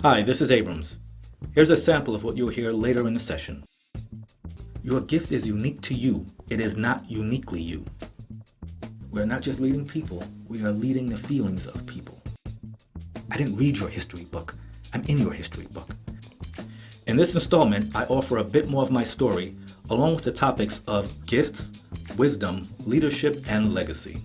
Hi, this is Abrams. Here's a sample of what you'll hear later in the session. Your gift is unique to you. It is not uniquely you. We're not just leading people, we are leading the feelings of people. I didn't read your history book. I'm in your history book. In this installment, I offer a bit more of my story, along with the topics of gifts, wisdom, leadership, and legacy.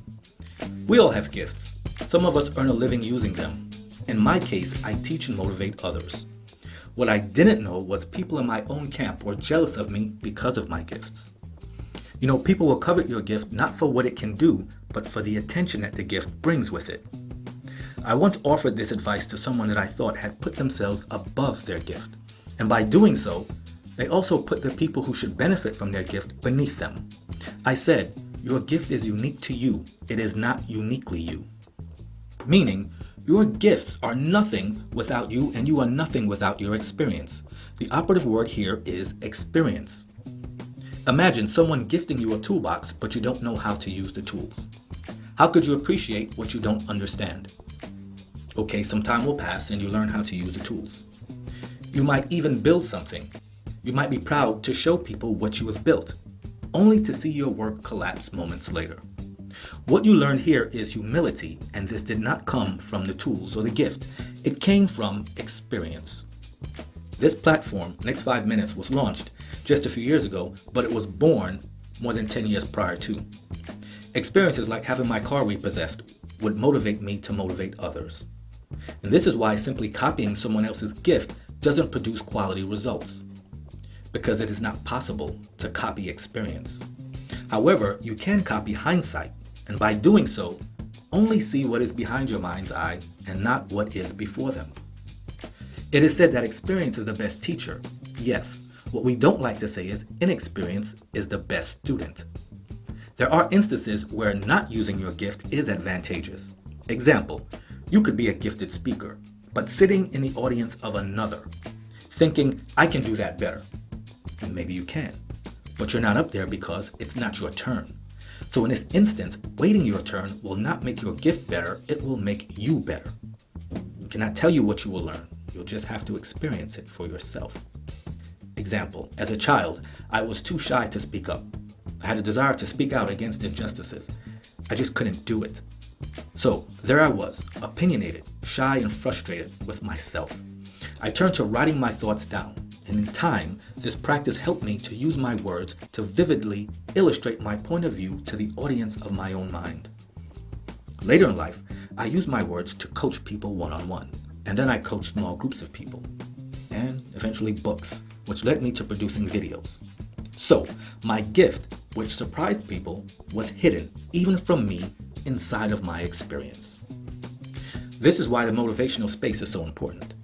We all have gifts. Some of us earn a living using them. In my case, I teach and motivate others. What I didn't know was people in my own camp were jealous of me because of my gifts. You know, people will covet your gift not for what it can do, but for the attention that the gift brings with it. I once offered this advice to someone that I thought had put themselves above their gift. And by doing so, they also put the people who should benefit from their gift beneath them. I said, your gift is unique to you. It is not uniquely you. Meaning, your gifts are nothing without you, and you are nothing without your experience. The operative word here is experience. Imagine someone gifting you a toolbox, but you don't know how to use the tools. How could you appreciate what you don't understand? Okay, some time will pass and you learn how to use the tools. You might even build something. You might be proud to show people what you have built, only to see your work collapse moments later. What you learned here is humility, and this did not come from the tools or the gift. It came from experience. This platform, Next 5 Minutes, was launched just a few years ago, but it was born more than 10 years prior to. Experiences like having my car repossessed would motivate me to motivate others. And this is why simply copying someone else's gift doesn't produce quality results, because it is not possible to copy experience. However, you can copy hindsight, and by doing so, only see what is behind your mind's eye and not what is before them. It is said that experience is the best teacher. Yes, what we don't like to say is inexperience is the best student. There are instances where not using your gift is advantageous. Example, you could be a gifted speaker, but sitting in the audience of another, thinking, I can do that better. And maybe you can, but you're not up there because it's not your turn. So in this instance, waiting your turn will not make your gift better, it will make you better. I cannot tell you what you will learn, you'll just have to experience it for yourself. Example, as a child, I was too shy to speak up. I had a desire to speak out against injustices. I just couldn't do it. So there I was, opinionated, shy, and frustrated with myself. I turned to writing my thoughts down, and in time, this practice helped me to use my words to vividly illustrate my point of view to the audience of my own mind. Later in life, I used my words to coach people one-on-one, and then I coached small groups of people, and eventually books, which led me to producing videos. So, my gift, which surprised people, was hidden, even from me, inside of my experience. This is why the motivational space is so important.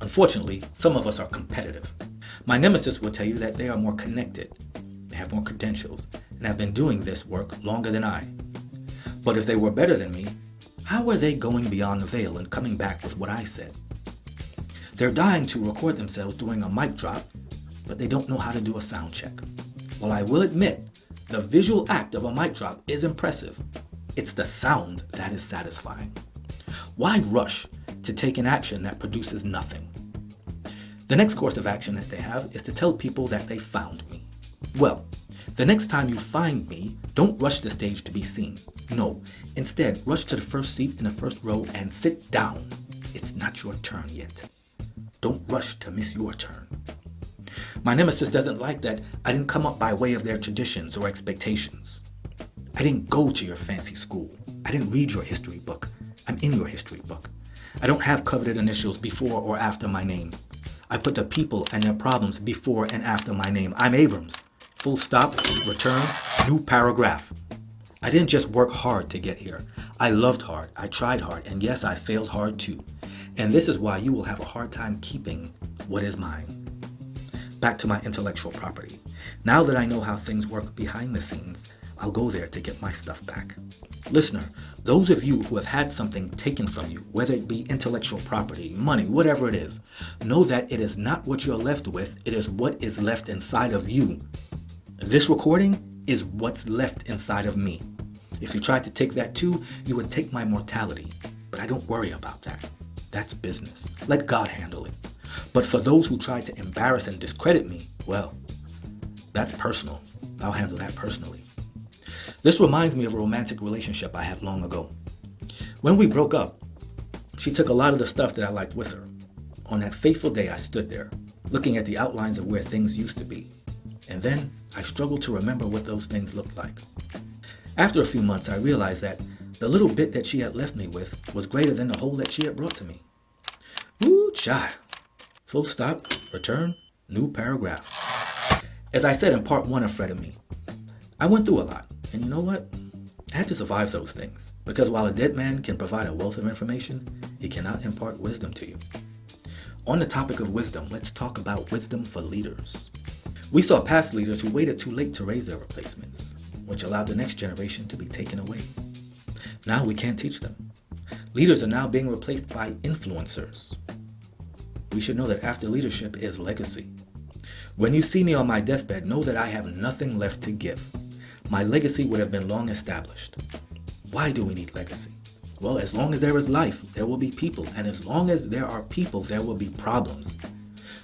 Unfortunately, some of us are competitive. My nemesis will tell you that they are more connected, they have more credentials, and have been doing this work longer than I. But if they were better than me, how are they going beyond the veil and coming back with what I said? They're dying to record themselves doing a mic drop, but they don't know how to do a sound check. While I will admit, the visual act of a mic drop is impressive, it's the sound that is satisfying. Why rush to take an action that produces nothing? The next course of action that they have is to tell people that they found me. Well, the next time you find me, don't rush the stage to be seen. No, instead, rush to the first seat in the first row and sit down. It's not your turn yet. Don't rush to miss your turn. My nemesis doesn't like that I didn't come up by way of their traditions or expectations. I didn't go to your fancy school. I didn't read your history book. I'm in your history book. I don't have coveted initials before or after my name. I put the people and their problems before and after my name. I'm Abrams. Full stop, return, new paragraph. I didn't just work hard to get here. I loved hard, I tried hard, and yes, I failed hard too. And this is why you will have a hard time keeping what is mine. Back to my intellectual property. Now that I know how things work behind the scenes, I'll go there to get my stuff back. Listener, those of you who have had something taken from you, whether it be intellectual property, money, whatever it is, know that it is not what you're left with, it is what is left inside of you. This recording is what's left inside of me. If you tried to take that too, you would take my mortality, but I don't worry about that. that's business. Let God handle it. But for those who try to embarrass and discredit me, well, that's personal. I'll handle that personally. This reminds me of a romantic relationship I had long ago. When we broke up, she took a lot of the stuff that I liked with her. On that fateful day, I stood there, looking at the outlines of where things used to be. And then I struggled to remember what those things looked like. After a few months, I realized that the little bit that she had left me with was greater than the whole that she had brought to me. Woo, child. Full stop, return, new paragraph. As I said in part 1 of Frenemy, I went through a lot. And you know what? I had to survive those things. Because while a dead man can provide a wealth of information, he cannot impart wisdom to you. On the topic of wisdom, let's talk about wisdom for leaders. We saw past leaders who waited too late to raise their replacements, which allowed the next generation to be taken away. Now we can't teach them. Leaders are now being replaced by influencers. We should know that after leadership is legacy. When you see me on my deathbed, know that I have nothing left to give. My legacy would have been long established. Why do we need legacy? Well, as long as there is life, there will be people. And as long as there are people, there will be problems.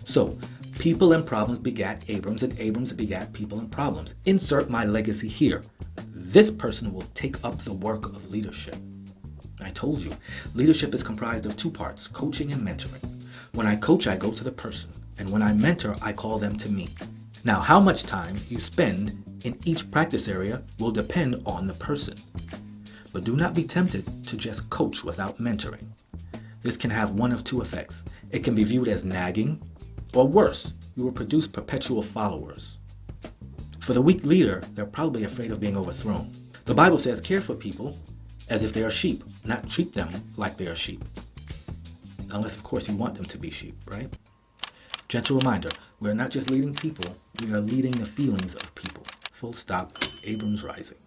So, people and problems begat Abrams, and Abrams begat people and problems. Insert my legacy here. This person will take up the work of leadership. I told you, leadership is comprised of 2 parts, coaching and mentoring. When I coach, I go to the person. And when I mentor, I call them to me. Now, how much time you spend in each practice area will depend on the person. But do not be tempted to just coach without mentoring. This can have one of 2 effects. It can be viewed as nagging, or worse, you will produce perpetual followers. For the weak leader, they're probably afraid of being overthrown. The Bible says, care for people as if they are sheep, not treat them like they are sheep. Unless, of course, you want them to be sheep, right? Gentle reminder, we're not just leading people, we are leading the feelings of people. Full stop, Abrams rising.